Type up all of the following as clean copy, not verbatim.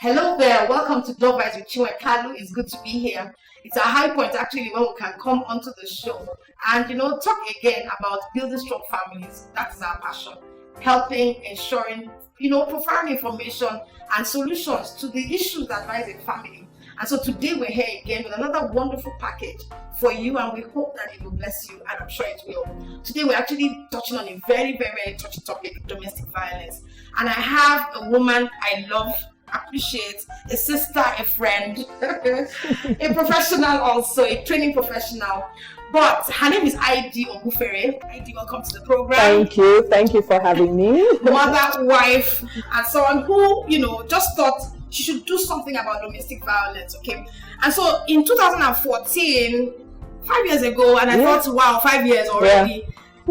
Hello there, welcome to Job Vibes with Chinwe Kalu. It's good to be here. It's a high point actually when we can come onto the show and talk again about building strong families. That is our passion. Helping, ensuring, providing information and solutions to the issues that rise in family. And so today we're here again with another wonderful package for you, and we hope that it will bless you, and I'm sure it will. Today we're actually touching on a very, very, very touchy topic, domestic violence. And I have a woman I love, appreciate, a sister, a friend, a professional also, a training professional. But her name is ID Ogufere. ID, welcome to the program. Thank you for having me. Mother, wife, and someone who, just thought she should do something about domestic violence, okay? And so in 2014, 5 years ago, and I thought, wow, 5 years already,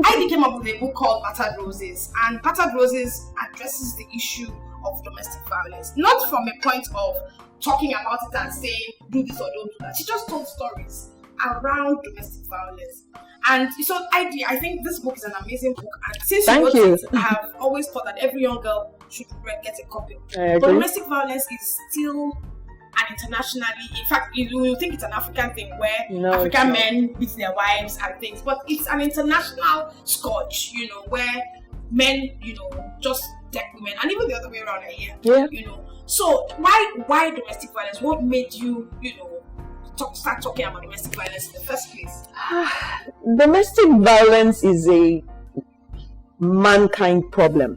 ID came up with a book called Battered Roses. And Battered Roses addresses the issue of domestic violence, not from a point of talking about it and saying do this or don't do that. She just told stories around domestic violence. And so I think this book is an amazing book, and since you I have always thought that every young girl should get a copy. But domestic violence is still an internationally, in fact, you think it's an African thing where African men beat their wives and things, but it's an international scourge, where men, just deck women, and even the other way around here. So why domestic violence? What made you, start talking about domestic violence in the first place? Domestic violence is a mankind problem.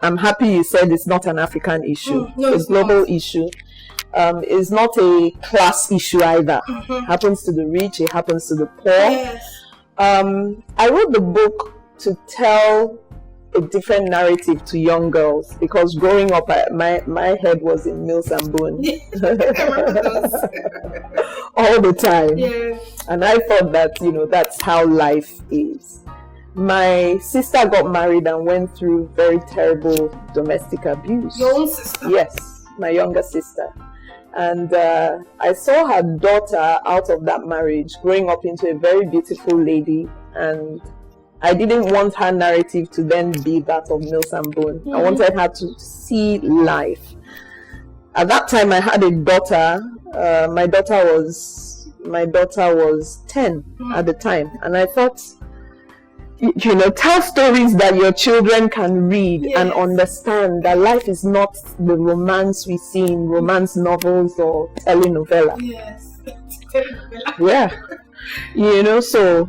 I'm happy you said it's not an African issue. It's a global issue. It's not a class issue either. It happens to the rich, it happens to the poor. I wrote the book to tell a different narrative to young girls, because growing up my head was in Mills and Boone. All the time. And I thought that that's how life is. My sister got married and went through very terrible domestic abuse. Your own sister? Yes, my younger sister. And I saw her daughter out of that marriage growing up into a very beautiful lady, and I didn't want her narrative to then be that of Mills and Boone. I wanted her to see life. At that time, I had a daughter. My daughter was 10 at the time, and I thought, tell stories that your children can read and understand that life is not the romance we see in romance novels or telenovela. So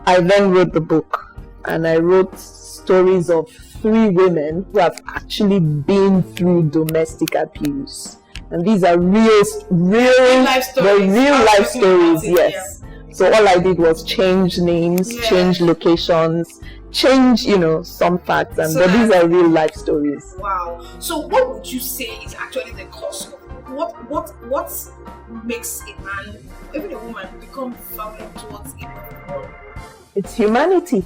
I then wrote the book, and I wrote stories of 3 women who have actually been through domestic abuse. And these are real life stories, yes. So all I did was change names, change locations, change, some facts, but these are real life stories. Wow. So what would you say is actually the cause of what makes a man, even a woman, become violent towards a? It's humanity.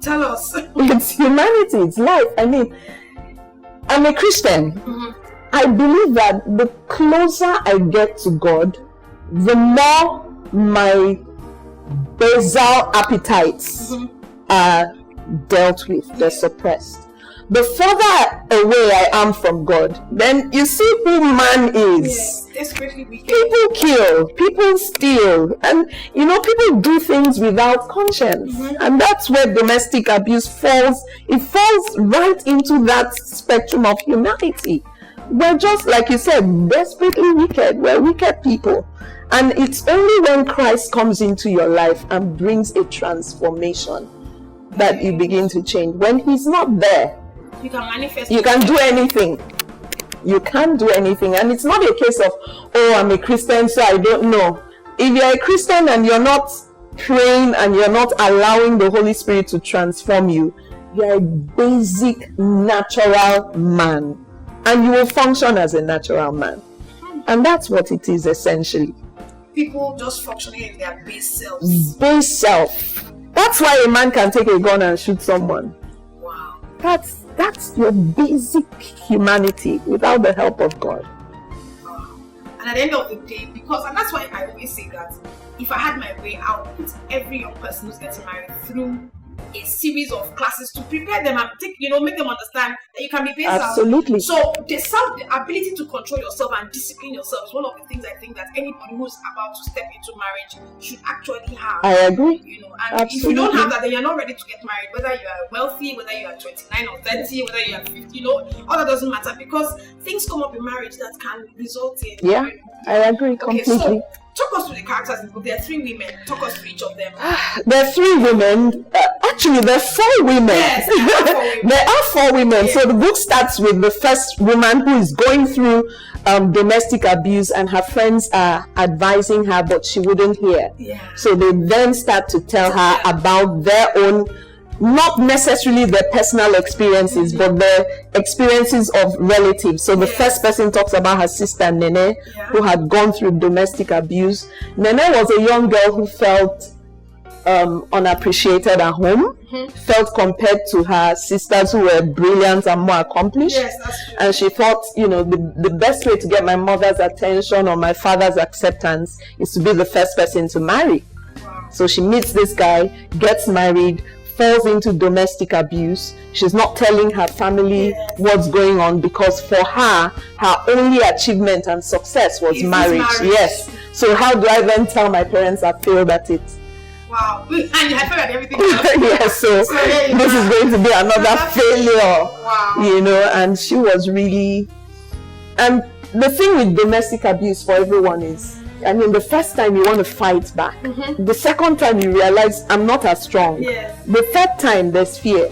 Tell us. It's humanity. It's life. I mean, I'm a Christian. I believe that the closer I get to God, the more my basal appetites are dealt with, they're suppressed. The further away I am from God, then you see who man is. Desperately wicked. People kill, people steal, and people do things without conscience. And that's where domestic abuse falls. It falls right into that spectrum of humanity. We're just, like you said, desperately wicked. We're wicked people. And it's only when Christ comes into your life and brings a transformation that you begin to change. When he's not there, you can manifest. You can do anything. You can't do anything. And it's not a case of, I'm a Christian, so I don't know. If you're a Christian and you're not praying and you're not allowing the Holy Spirit to transform you, you're a basic natural man. And you will function as a natural man. And that's what it is essentially. People just functioning in their base selves. Base self. That's why a man can take a gun and shoot someone. Wow. That's your basic humanity without the help of God. And at the end of the day, and that's why I always say that if I had my way, I would put every young person who's getting married through a series of classes to prepare them and make them understand that you can be based Absolutely. So the ability to control yourself and discipline yourself is one of the things I think that anybody who's about to step into marriage should actually have. I agree. And Absolutely. if you don't have that, then you're not ready to get married. Whether you are wealthy, whether you are 29 or 30, whether you are 50, all that doesn't matter, because things come up in marriage that can result in. Yeah, I agree completely. So, talk us through the characters in the book. There are 3 women. Talk us through each of them. There are 3 women. Actually, there are 4 women. Yes, there are 4 women. Yeah. So the book starts with the first woman who is going through domestic abuse, and her friends are advising her, but she wouldn't hear. Yeah. So they then start to tell her about their own, not necessarily their personal experiences, but their experiences of relatives. So the first person talks about her sister Nene, who had gone through domestic abuse. Nene was a young girl who felt unappreciated at home, felt compared to her sisters who were brilliant and more accomplished. Yes, that's true. And she thought, the best way to get my mother's attention or my father's acceptance is to be the first person to marry. Wow. So she meets this guy, gets married, falls into domestic abuse. She's not telling her family what's going on, because for her only achievement and success was marriage. Yes. So how do I then tell my parents I failed at it? Wow. And you had failed at everything else. Yes, so this is going to be another failure. Wow. And she was really... And the thing with domestic abuse for everyone is, the first time you want to fight back. The second time you realize I'm not as strong. Yes. The third time there's fear.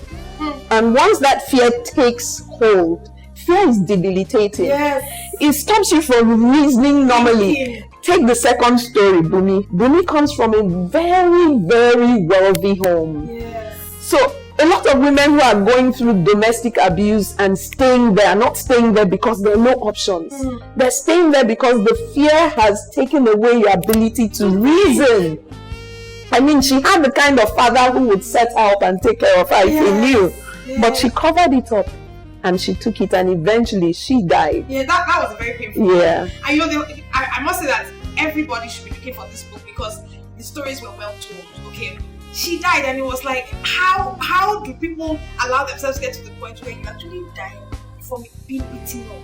And once that fear takes hold, fear is debilitating. Yes. It stops you from reasoning normally. Take the second story, Bumi. Bumi comes from a very, very wealthy home. Yes. So a lot of women who are going through domestic abuse and staying there are not staying there because there are no options. They're staying there because the fear has taken away your ability to reason. She had the kind of father who would set her up and take care of her if he knew. Yes. But she covered it up and she took it, and eventually she died. Yeah, that was very painful. Yeah. And I must say that everybody should be looking for this book because the stories were well told. Okay. She died, and it was like, how do people allow themselves to get to the point where you actually die from being beaten up?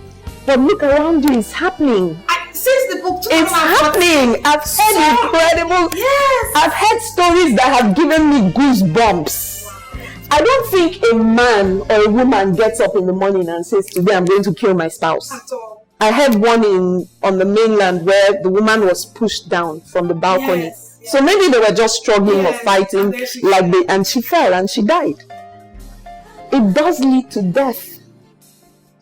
But look around you, it's happening. Since the book, it's happening. I've heard incredible. Yes. I've heard stories that have given me goosebumps. Wow. I don't think a man or a woman gets up in the morning and says, "Today I'm going to kill my spouse." At all. I heard one on the mainland where the woman was pushed down from the balcony. Yes. So maybe they were just struggling or fighting, and she fell and she died. It does lead to death.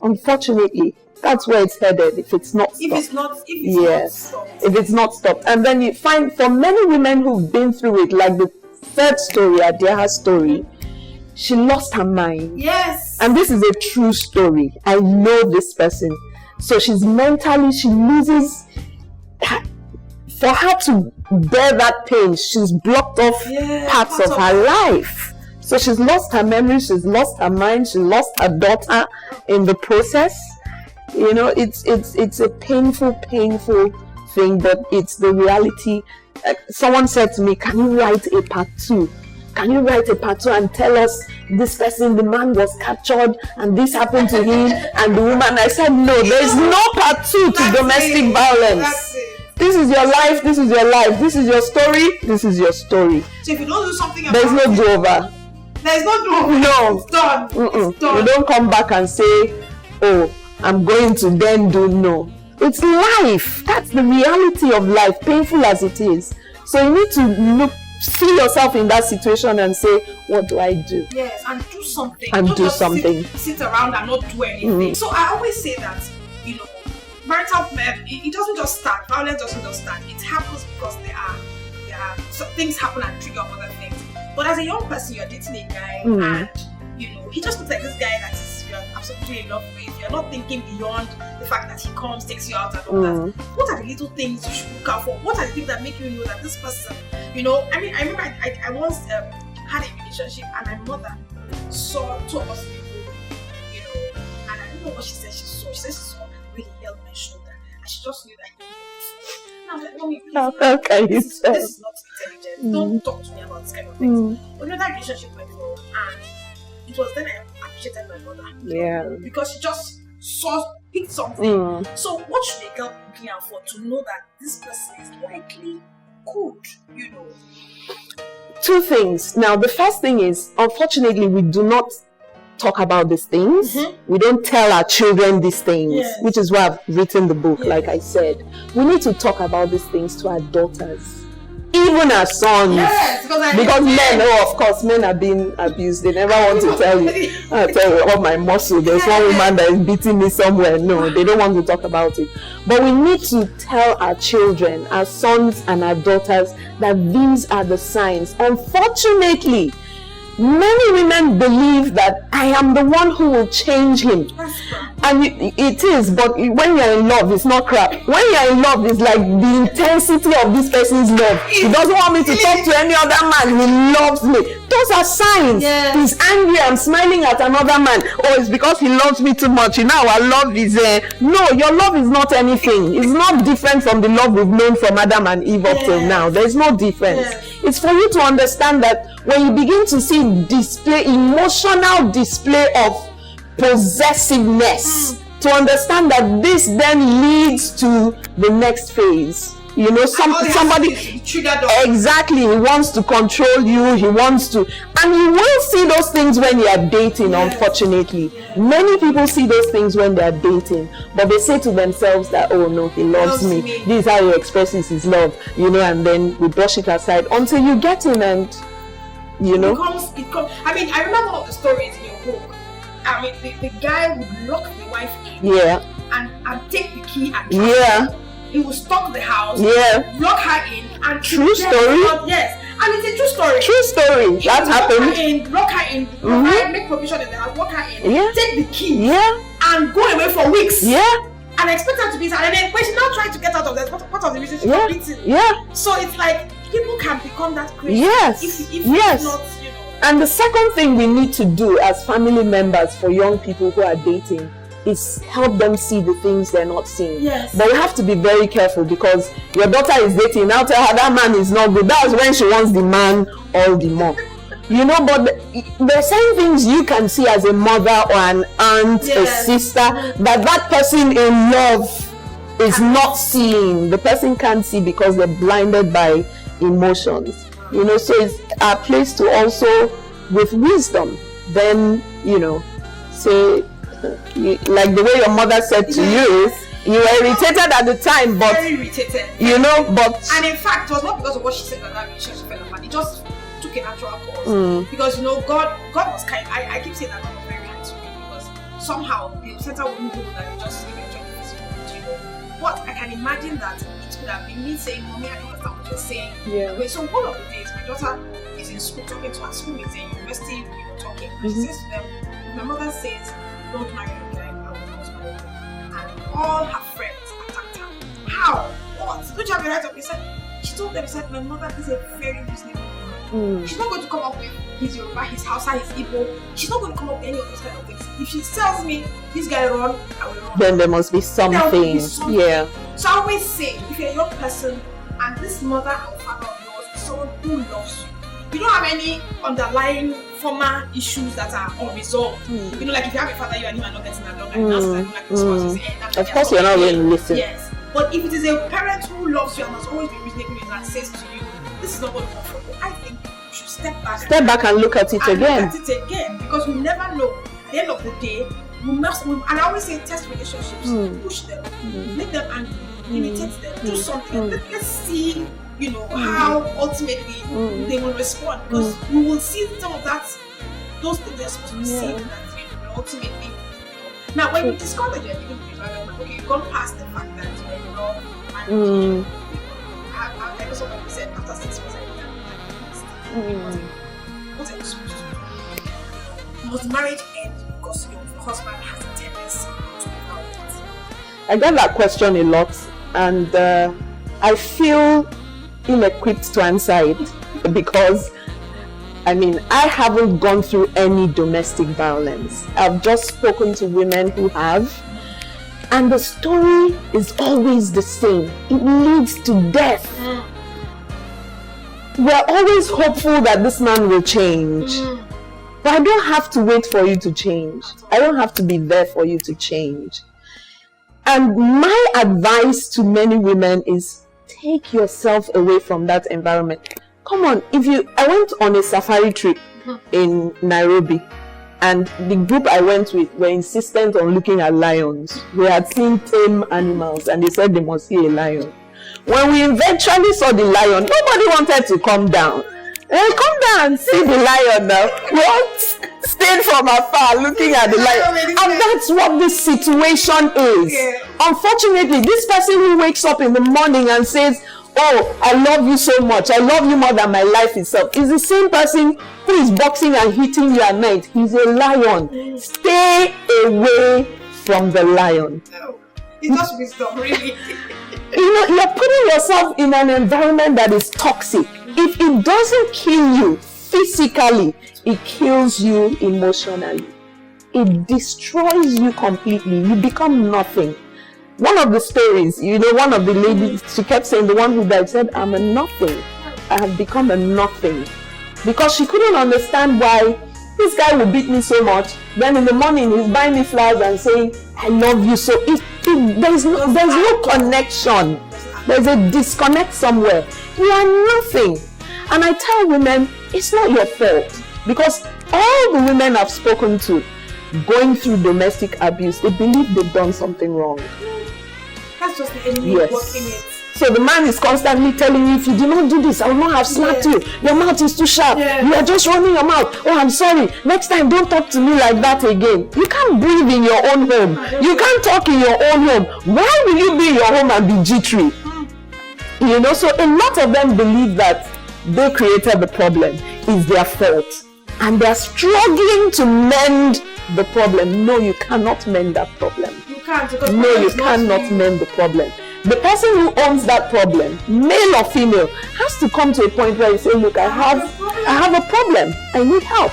Unfortunately, that's where it's headed if it's not stopped. If it's not stopped. And then you find for many women who've been through it, like the third story, Adiaha's story, she lost her mind. Yes. And this is a true story. I know this person. So she loses. For her to bear that pain, she's blocked off parts of her life. So she's lost her memory, she's lost her mind, she lost her daughter in the process. It's a painful thing, but it's the reality. Someone said to me, "Can you write a part 2? Can you write a part 2 and tell us this person, the man was captured and this happened to him and the woman?" I said, "No, there's no part 2 to domestic violence. This is your life, this is your life, this is your story, this is your story." So if you don't do something about there's no do-over. There's no do-over. No. It's done. It's done. You don't come back and say, "Oh, I'm going to then do." No. It's life. That's the reality of life, painful as it is. So you need to see yourself in that situation and say, "What do I do?" Yes, and do something. And do something. Sit around and not do anything. So I always say that, marital it doesn't just start. Violence doesn't just start. It happens because there are so things happen and trigger other things. But as a young person, you're dating a guy and he just looks like this guy that you're absolutely in love with. You're not thinking beyond the fact that he comes, takes you out and all that. What are the little things you should look out for? What are the things that make you know that this person, I remember I once had a relationship and my mother saw 2 of us and I don't know what she said she saw. She said she saw when he held my shoulder and she just knew that he knew. And I was like, "Mommy, please, this is not intelligent. business. Don't talk to me about this kind of things. But that relationship went wrong, and it was then I appreciated my mother. Yeah. Because she just picked something. So what should a girl be looking out for to know that this person is likely good, Two things. Now, the first thing is, unfortunately, we do not talk about these things. We don't tell our children these things, which is why I've written the book, like I said. We need to talk about these things to our daughters, even our sons. Because men, of course, men are being abused. They never want to tell you. I tell you, all my muscle, there's one woman that is beating me somewhere. No, they don't want to talk about it. But we need to tell our children, our sons and our daughters, that these are the signs. Unfortunately, many women believe that I am the one who will change him. And it is, but when you're in love, it's not crap. When you're in love, it's like the intensity of this person's love. He doesn't want me to talk to any other man. He loves me. Those are signs. He's angry. I'm smiling at another man. Oh, it's because he loves me too much. Our love is... No, your love is not anything. It's not different from the love we've known from Adam and Eve up till now. There's no difference. It's for you to understand that when you begin to see emotional display of possessiveness, to understand that this then leads to the next phase. Somebody exactly, he wants to control you, he wants to, and you will see those things when you are dating. Unfortunately, many people see those things when they are dating, but they say to themselves that, oh no, he loves me. This is how he expresses his love, and then we brush it aside until you get in and it comes. I mean, I remember one of the stories in your book. I mean, the guy would lock the wife in, and take the key and he would stalk the house, lock her in, and true story. Yes, and it's a true story. True story. That happened. Lock her in, make provision in the house, lock her in, take the key, and go away for weeks. And expect her to be sad. And then when she's now trying to get out of that, part of the reason she's not beating. So it's like people can become that crazy. If not, And the second thing we need to do as family members for young people who are dating is help them see the things they're not seeing. But we have to be very careful, because your daughter is dating, now tell her that man is not good. That's when she wants the man all the more. But there are certain things you can see as a mother or an aunt, a sister, that person in love is not seeing. The person can't see because they're blinded by emotions. So it's our place to also, with wisdom, then, say, like the way your mother said to you, you were irritated at the time, but very irritated. And in fact, it was not because of what she said that relationship fell apart. It just took a natural course. Because God was kind. I keep saying that God was very kind to me, because somehow the center wouldn't know that it just eventually physical. But I can imagine that it could have been me saying, "Mommy, I don't understand what you're saying." Okay, so one of the days, my daughter is in school talking to her schoolmates in university, talking. And she says to them, my mother says, "Don't marry a guy, I will not marry him." And all her friends attacked her. How? What? Don't you have the right of it? She told them, my mother is a very reasonable woman. She's not going to come up with his Yoruba, his Hausa, his Igbo. She's not going to come up with any of those kind of things. If she tells me this guy run, I will run. Then there must be something. So I always say, if you're a young person and this mother or father of yours is someone who loves you, you don't have any underlying former issues that are unresolved. Like if you have a father, you and him are not getting along, and of course you're not going to listen. Yes. But if it is a parent who loves you and has always been reasonable and says to you, this is not going to work for you, I think you should step back and look at it again. Because we never know. At the end of the day, and I always say, test relationships, push them, make them angry, irritate them, do something. Let's see, how ultimately they will respond. Because we will see some of that, those things they're supposed to be seeing that will ultimately. Now, when you discover that you're living with your partner, okay, you've gone past the fact that you're not married. I know somebody said after 6 months, what are you supposed to do? Must marriage end because your husband has a tendency to be violent? I get that question a lot, and I feel ill-equipped to answer it because I haven't gone through any domestic violence. I've just spoken to women who have, and the story is always the same. It leads to death. we're always hopeful that this man will change. But I don't have to wait for you to change. I don't have to be there for you to change. And my advice to many women is take yourself away from that environment. Come on, I went on a safari trip in Nairobi, and the group I went with were insistent on looking at lions. We had seen tame animals, and they said they must see a lion. When we eventually saw the lion, nobody wanted to come down. Hey, come down and see the lion now. We all stayed from afar looking at the lion. And that's what this situation is. Yeah. Unfortunately, this person who wakes up in the morning and says, oh, I love you so much, I love you more than my life itself, is the same person who is boxing and hitting you at night. He's a lion. Stay away from the lion. No, it's just wisdom, really. You're putting yourself in an environment that is toxic. If it doesn't kill you physically, it kills you emotionally. It destroys you completely. You become nothing. One of the stories, one of the ladies, she kept saying, the one who died, said, I'm a nothing. I have become a nothing. Because she couldn't understand why this guy would beat me so much. Then in the morning, he's buying me flowers and saying, I love you so. There's no connection. There's a disconnect somewhere. You are nothing. And I tell women, it's not your fault. Because all the women I've spoken to going through domestic abuse, they believe they've done something wrong. That's just the enemy working it. So the man is constantly telling you, if you do not do this, I will not have slapped you. Your mouth is too sharp. You are just running your mouth. Oh, I'm sorry. Next time, don't talk to me like that again. You can't breathe in your own home. You can't talk in your own home. Why will you be in your home and be jittery? So a lot of them believe that they created the problem. It's their fault. And they're struggling to mend the problem. No, you cannot mend that problem. You can't. No, you cannot mend the problem. The person who owns that problem, male or female, has to come to a point where you say, look, I have a problem. I need help.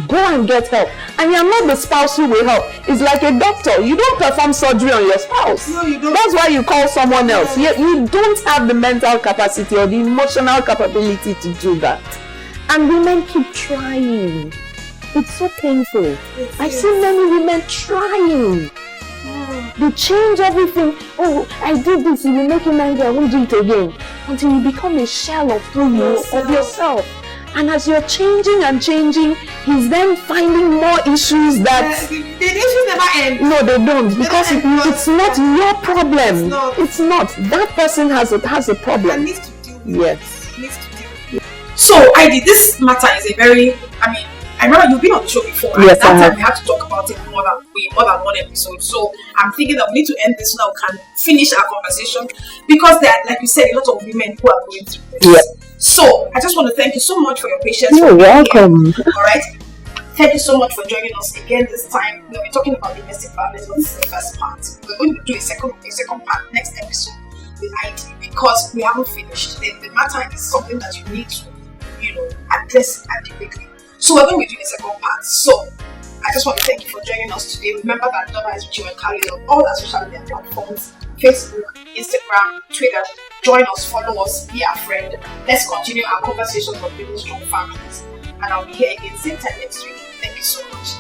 Go and get help. And you're not the spouse who will help. It's like a doctor. You don't perform surgery on your spouse. No, you don't. That's why you call someone else. You don't have the mental capacity or the emotional capability to do that. And women keep trying. It's so painful. I've seen many women trying. They change everything. Oh, I did this, it will make you angry, I won't do it again. Until you become a shell of yourself. And as you're changing and changing, he's then finding more issues that... the issues never end. No, they don't. Because it's not your problem. It's not. That person has a problem. And needs to deal with Yes. Needs to deal with So, Heidi, this matter is a very... I remember you've been on the show before, and yes, at that time we had to talk about it more than one episode. So I'm thinking that we need to end this so that we can finish our conversation, because there are, like you said, a lot of women who are going through this. Yeah. So I just want to thank you so much for your patience. You're welcome. All right. Thank you so much for joining us again this time. We're talking about domestic violence. This is the first part. We're going to do a second part next episode with Heidi, because we haven't finished. The matter is something that you need to, address adequately. So we're going to be doing a second part. So I just want to thank you for joining us today. Remember that Donna is with you and Carly on all our social media platforms: Facebook, Instagram, Twitter. Join us, follow us, be our friend. Let's continue our conversations on building strong families. And I'll be here again same time next week. Thank you so much.